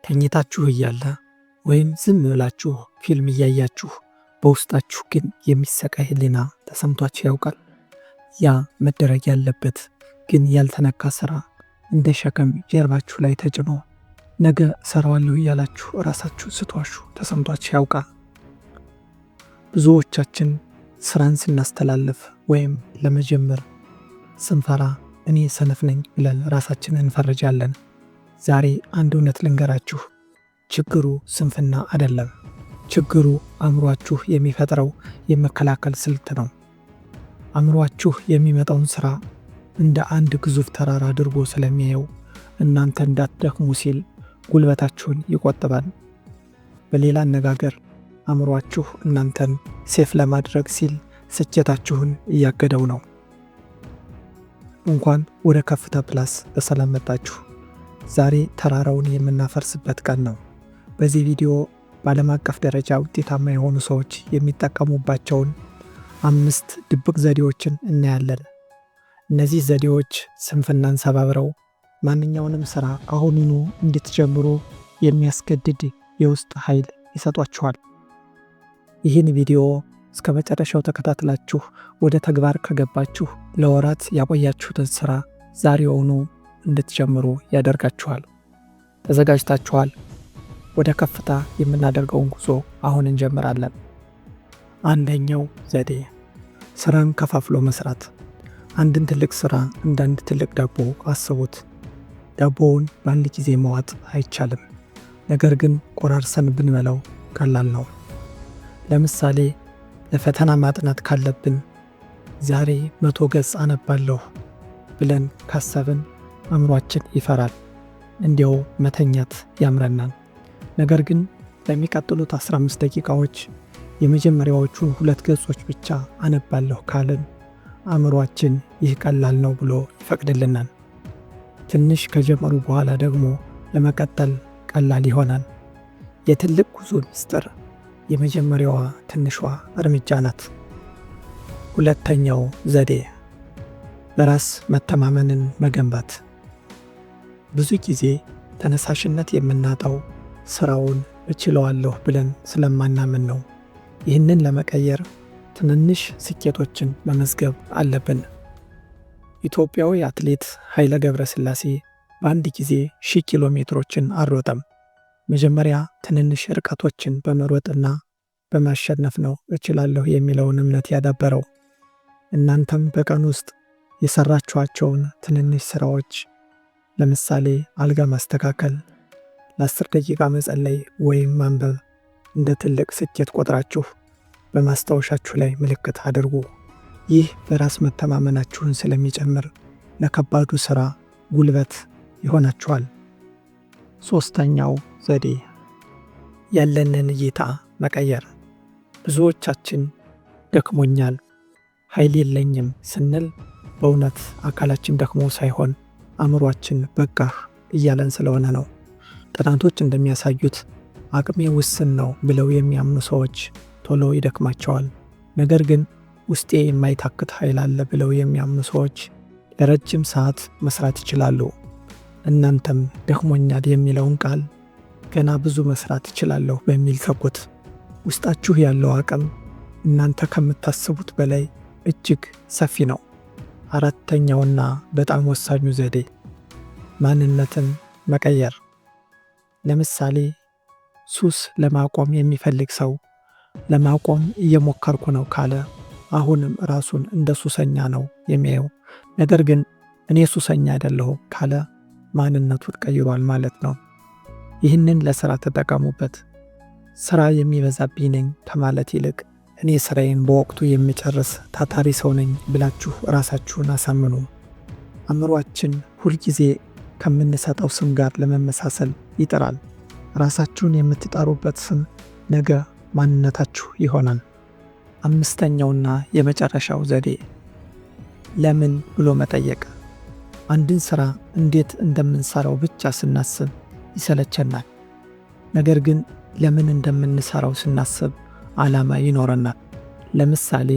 ተኝታችሁ እያለ ወይም ዝም ብላችሁ ፊልም እያያችሁ በውስጣችሁ ግን የሚሰቃይ ህሊና ተሰምቷችሁ ያውቃል? ያ መደረግ ያለበት ግን ያልተነካ ስራ እንደ ሸክም ጀርባችሁ ላይ ተጭኖ ነገ እሰራዋለሁ እያላችሁ ራሳችሁ ስትዋሹ ተሰምቷችሁ ያውቃል? ብዙዎቻችን ስራን ስናስተላልፍ ወይም ለመጀመር ስንፈራ እኔ ሰነፍ ነኝ ብለን ራሳችንን እንፈርጃለን። ዛሬ አንድ እውነት ልንገራችሁ። ችግሩ ስንፍና አይደለም። ችግሩ አእምሯችሁ የሚፈጥረው የመከላከል ስልት ነው። አእምሯችሁ የሚመጣውን ስራ እንደ አንድ ግዙፍ ተራራ አድርጎ ስለሚያየው እናንተ እንዳትደክሙ ሲል ጉልበታችሁን ይቆጥባል። በሌላ አነጋገር አእምሯችሁ እናንተን ሴፍ ለማድረግ ሲል ስኬታችሁን እያገደው ነው። እንኳን ወደ ከፍታ ፕላስ በሰላም መጣችሁ። ዛሬ ተራራውን የምናፈርስበት ቀን ነው። በዚህ ቪዲዮ በዓለም አቀፍ ደረጃ ውጤታማ የሆኑ ሰዎች የሚጠቀሙባቸውን 5 ድብቅ ዘዴዎችን እናያለን። እነዚህ ዘዴዎች ስንፍናን ሰባብረው ማንኛውንም ሥራ አሁኑኑ እንድትጀምሩ የሚያስገድድ የውስጥ ኃይል ይሰጧችኋል። ይህን ቪዲዮ እስከ መጨረሻው ተከታትላችሁ ወደ ተግባር ከገባችሁ ለወራት ያቆያችሁትን ሥራ ዛሬውኑ እንድትጀምሩ ያደርጋችኋል። ተዘጋጅታችኋል? ወደ ከፍታ የምናደርገውን ጉዞ አሁን እንጀምራለን። አንደኛው ዘዴ ስራን ከፋፍሎ መስራት። አንድን ትልቅ ስራ እንደ አንድ ትልቅ ዳቦ አስቡት። ዳቦውን በአንድ ጊዜ መዋጥ አይቻልም፣ ነገር ግን ቆራርሰን ብንበላው ቀላል ነው። ለምሳሌ ለፈተና ማጥናት ካለብን ዛሬ 100 ገጽ አነባለሁ ብለን ካሰብን አእምሯችን ይፈራል፣ እንዲያው መተኛት ያምረናል። ነገር ግን በሚቀጥሉት 15 ደቂቃዎች የመጀመሪያዎቹን 2 ገጾች ብቻ አነባለሁ ካልን አእምሯችን ይህ ቀላል ነው ብሎ ይፈቅድልናል። ትንሽ ከጀመሩ በኋላ ደግሞ ለመቀጠል ቀላል ይሆናል። የትልቅ ጉዞ ምስጢር የመጀመሪያዋ ትንሿ እርምጃ ናት። ሁለተኛው ዘዴ በራስ መተማመንን መገንባት። ብዙ ጊዜ ተነሳሽነት የምናጣው ስራውን እችለዋለሁ ብለን ስለማናምን ነው። ይህንን ለመቀየር ትንንሽ ስኬቶችን መመዝገብ አለብን። ኢትዮጵያዊ አትሌት ኃይለ ገብረስላሴ በአንድ ጊዜ 1000 ኪሎ ሜትሮችን አልሮጠም። መጀመሪያ ትንንሽ ርቀቶችን በመሮጥና በማሸነፍ ነው እችላለሁ የሚለውን እምነት ያዳበረው። እናንተም በቀን ውስጥ የሰራችኋቸውን ትንንሽ ስራዎች፣ ለምሳሌ አልጋ ማስተካከል፣ ለ10 ደቂቃ መጸለይ ወይም ማንበብ እንደ ትልቅ ስኬት ቆጥራችሁ በማስታወሻችሁ ላይ ምልክት አድርጉ። ይህ በራስ መተማመናችሁን ስለሚጨምር ለከባዱ ሥራ ጉልበት ይሆናችኋል። ሦስተኛው ዘዴ ያለንን እይታ መቀየር። ብዙዎቻችን ደክሞኛል፣ ኃይል የለኝም ስንል በእውነት አካላችን ደክሞ ሳይሆን አእምሯችን በቃህ እያለን ስለሆነ ነው። ጥናቶች እንደሚያሳዩት አቅሜ ውስን ነው ብለው የሚያምኑ ሰዎች ቶሎ ይደክማቸዋል። ነገር ግን ውስጤ የማይታክት ኃይል አለ ብለው የሚያምኑ ሰዎች ለረጅም ሰዓት መስራት ይችላሉ። እናንተም ደክሞኛል የሚለውን ቃል ገና ብዙ መስራት እችላለሁ በሚል ተኩት። ውስጣችሁ ያለው አቅም እናንተ ከምታስቡት በላይ እጅግ ሰፊ ነው። አራተኛውና በጣም ወሳኙ ዘዴ ማንነትን መቀየር። ለምሳሌ ሱስ ለማቆም የሚፈልግ ሰው ለማቆም እየሞከርኩ ነው ካለ አሁንም ራሱን እንደ ሱሰኛ ነው የሚያየው። ነገር ግን እኔ ሱሰኛ አይደለሁም ካለ ማንነቱን ቀይሯል ማለት ነው። ይህንን ለሥራ ተጠቀሙበት። ሥራ የሚበዛብኝ ነኝ ከማለት ይልቅ እኔ ሥራዬን በወቅቱ የሚጨርስ ታታሪ ሰው ነኝ ብላችሁ ራሳችሁን አሳምኑ። አእምሯችን ሁልጊዜ ከምንሰጠው ስም ጋር ለመመሳሰል ይጥራል። ራሳችሁን የምትጠሩበት ስም ነገ ማንነታችሁ ይሆናል። አምስተኛውና የመጨረሻው ዘዴ ለምን ብሎ መጠየቅ። አንድን ሥራ እንዴት እንደምንሰራው ብቻ ስናስብ ይሰለቸናል። ነገር ግን ለምን እንደምንሰራው ስናስብ ዓላማ ይኖረናል። ለምሳሌ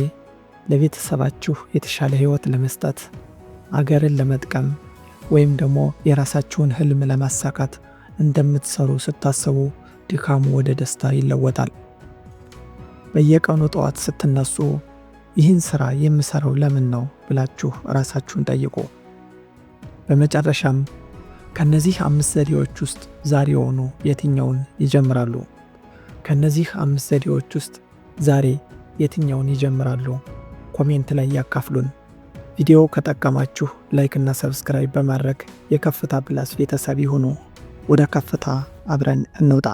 ለቤተሰባችሁ የተሻለ ሕይወት ለመስጠት፣ አገርን ለመጥቀም ወይም ደግሞ የራሳችሁን ህልም ለማሳካት እንደምትሰሩ ስታስቡ ድካሙ ወደ ደስታ ይለወጣል። በየቀኑ ጠዋት ስትነሱ ይህን ስራ የምሰራው ለምን ነው ብላችሁ ራሳችሁን ጠይቁ። በመጨረሻም ከነዚህ 5 ዘዴዎች ውስጥ ዛሬውኑ የትኛውን ይጀምራሉ? ከነዚህ 5 ዘዴዎች ውስጥ ዛሬ የትኛውን ይጀምራሉ? ኮሜንት ላይ ያካፍሉን። ቪዲዮ ከጠቀማችሁ ላይክ እና ሰብስክራይብ በማድረግ የከፍታ ፕላስ ቤተሰብ ይሁኑ። ወደ ከፍታ አብረን እንውጣ።